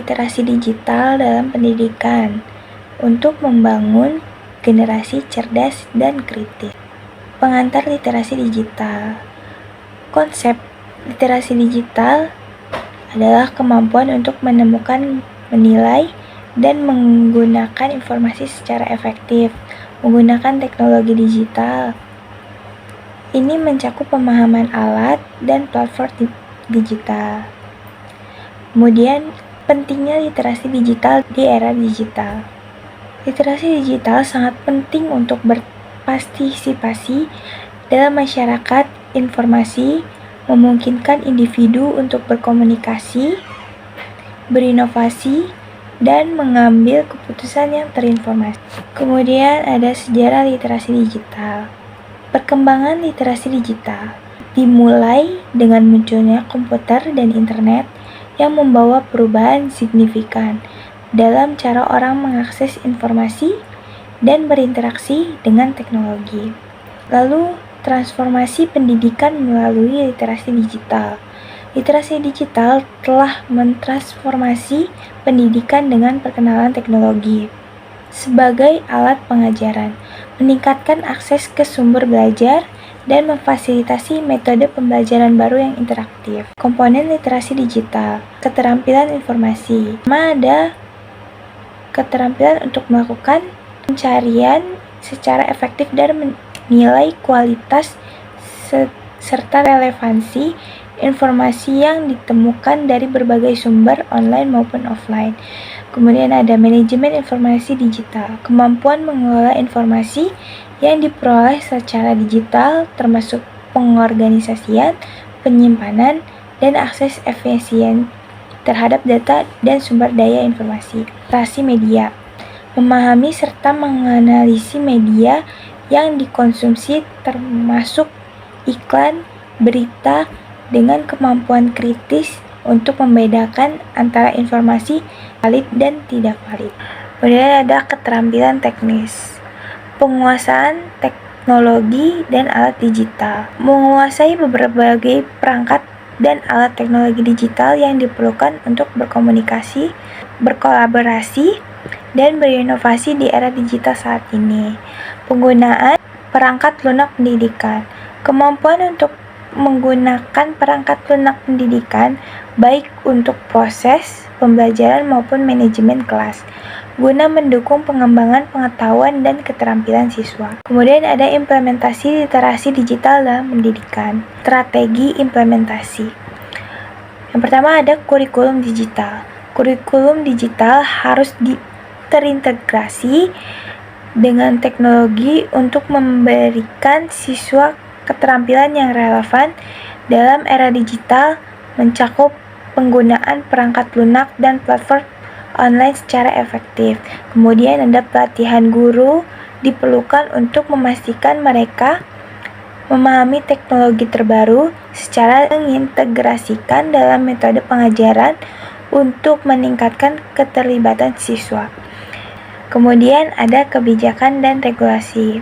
literasi digital dalam pendidikan untuk membangun generasi cerdas dan kritis. Pengantar literasi digital. Konsep literasi digital adalah kemampuan untuk menemukan, menilai, dan menggunakan informasi secara efektif menggunakan teknologi digital. Ini mencakup pemahaman alat dan platform digital. Kemudian, pentingnya literasi digital di era digital. Literasi digital sangat penting untuk berpartisipasi dalam masyarakat informasi, memungkinkan individu untuk berkomunikasi, berinovasi, dan mengambil keputusan yang terinformasi. Kemudian ada sejarah literasi digital. Perkembangan literasi digital dimulai dengan munculnya komputer dan internet yang membawa perubahan signifikan dalam cara orang mengakses informasi dan berinteraksi dengan teknologi. Lalu, transformasi pendidikan melalui literasi digital. Literasi digital telah mentransformasi pendidikan dengan perkenalan teknologi sebagai alat pengajaran, meningkatkan akses ke sumber belajar, dan memfasilitasi metode pembelajaran baru yang interaktif. Komponen literasi digital, keterampilan informasi. Pertama ada keterampilan untuk melakukan pencarian secara efektif dan menilai kualitas serta relevansi informasi yang ditemukan dari berbagai sumber online maupun offline. Kemudian ada manajemen informasi digital, kemampuan mengelola informasi yang diperoleh secara digital termasuk pengorganisasian, penyimpanan, dan akses efisien terhadap data dan sumber daya informasi. Literasi media, memahami serta menganalisis media yang dikonsumsi termasuk iklan, berita, dengan kemampuan kritis untuk membedakan antara informasi valid dan tidak valid. Kemudian ada keterampilan teknis, penguasaan teknologi dan alat digital, menguasai berbagai perangkat dan alat teknologi digital yang diperlukan untuk berkomunikasi, berkolaborasi, dan berinovasi di era digital saat ini. Penggunaan perangkat lunak pendidikan, kemampuan untuk menggunakan perangkat lunak pendidikan baik untuk proses pembelajaran maupun manajemen kelas guna mendukung pengembangan pengetahuan dan keterampilan siswa. Kemudian ada implementasi literasi digital dalam pendidikan. Strategi implementasi. Yang pertama ada kurikulum digital. Kurikulum digital harus terintegrasi dengan teknologi untuk memberikan siswa keterampilan yang relevan dalam era digital, mencakup penggunaan perangkat lunak dan platform online secara efektif. Kemudian ada pelatihan guru diperlukan untuk memastikan mereka memahami teknologi terbaru secara mengintegrasikan dalam metode pengajaran untuk meningkatkan keterlibatan siswa. Kemudian ada kebijakan dan regulasi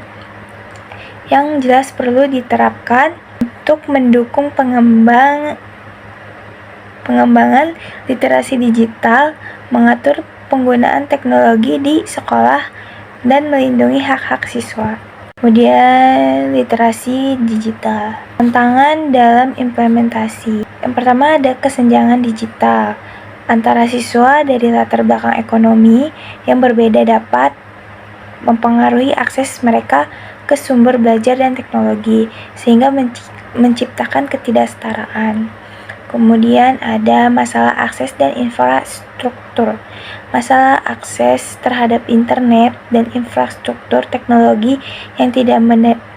yang jelas perlu diterapkan untuk mendukung pengembangan literasi digital, mengatur penggunaan teknologi di sekolah, dan melindungi hak-hak siswa. Kemudian literasi digital, tantangan dalam implementasi. Yang pertama ada kesenjangan digital antara siswa dari latar belakang ekonomi yang berbeda dapat mempengaruhi akses mereka ke sumber belajar dan teknologi, sehingga menciptakan ketidaksetaraan. Kemudian ada masalah akses dan infrastruktur. Masalah akses terhadap internet dan infrastruktur teknologi yang tidak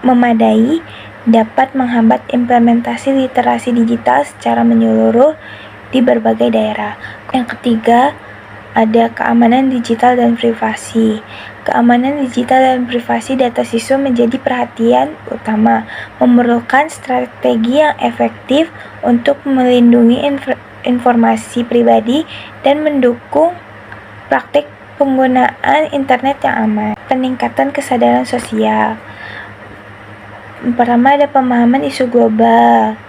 memadai dapat menghambat implementasi literasi digital secara menyeluruh di berbagai daerah. Yang ketiga, ada keamanan digital dan privasi. Keamanan digital dan privasi data siswa menjadi perhatian utama, memerlukan strategi yang efektif untuk melindungi informasi pribadi dan mendukung praktik penggunaan internet yang aman. Peningkatan kesadaran sosial. Pertama ada pemahaman isu global.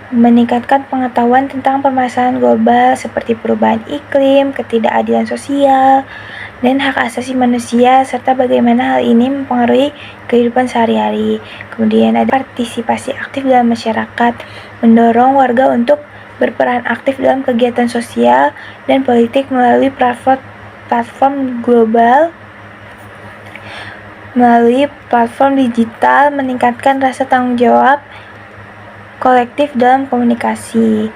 meningkatkan pengetahuan tentang permasalahan global seperti perubahan iklim, ketidakadilan sosial, dan hak asasi manusia, serta bagaimana hal ini mempengaruhi kehidupan sehari-hari. Kemudian ada partisipasi aktif dalam masyarakat, mendorong warga untuk berperan aktif dalam kegiatan sosial dan politik melalui platform global, melalui platform digital, meningkatkan rasa tanggung jawab kolektif dalam komunikasi.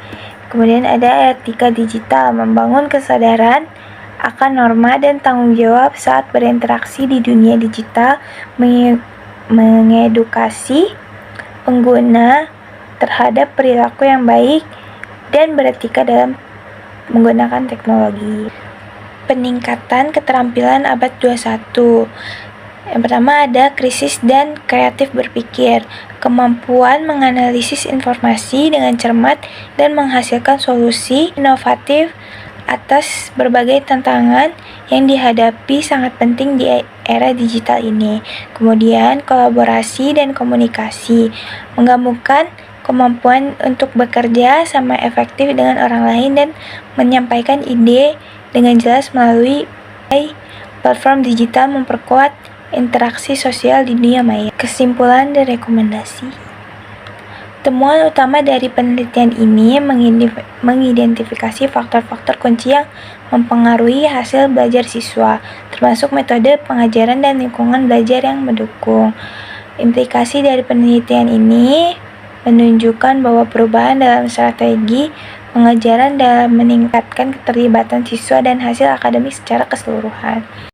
Kemudian ada etika digital, membangun kesadaran akan norma dan tanggung jawab saat berinteraksi di dunia digital, mengedukasi pengguna terhadap perilaku yang baik dan beretika dalam menggunakan teknologi. Peningkatan keterampilan abad 21. Yang pertama ada krisis dan kreatif berpikir, kemampuan menganalisis informasi dengan cermat dan menghasilkan solusi inovatif atas berbagai tantangan yang dihadapi sangat penting di era digital ini. Kemudian kolaborasi dan komunikasi, menggabungkan kemampuan untuk bekerja sama efektif dengan orang lain dan menyampaikan ide dengan jelas melalui platform digital memperkuat interaksi sosial di dunia maya. Kesimpulan dan rekomendasi. Temuan utama dari penelitian ini mengidentifikasi faktor-faktor kunci yang mempengaruhi hasil belajar siswa, termasuk metode pengajaran dan lingkungan belajar yang mendukung. Implikasi dari penelitian ini menunjukkan bahwa perubahan dalam strategi pengajaran dalam meningkatkan keterlibatan siswa dan hasil akademik secara keseluruhan.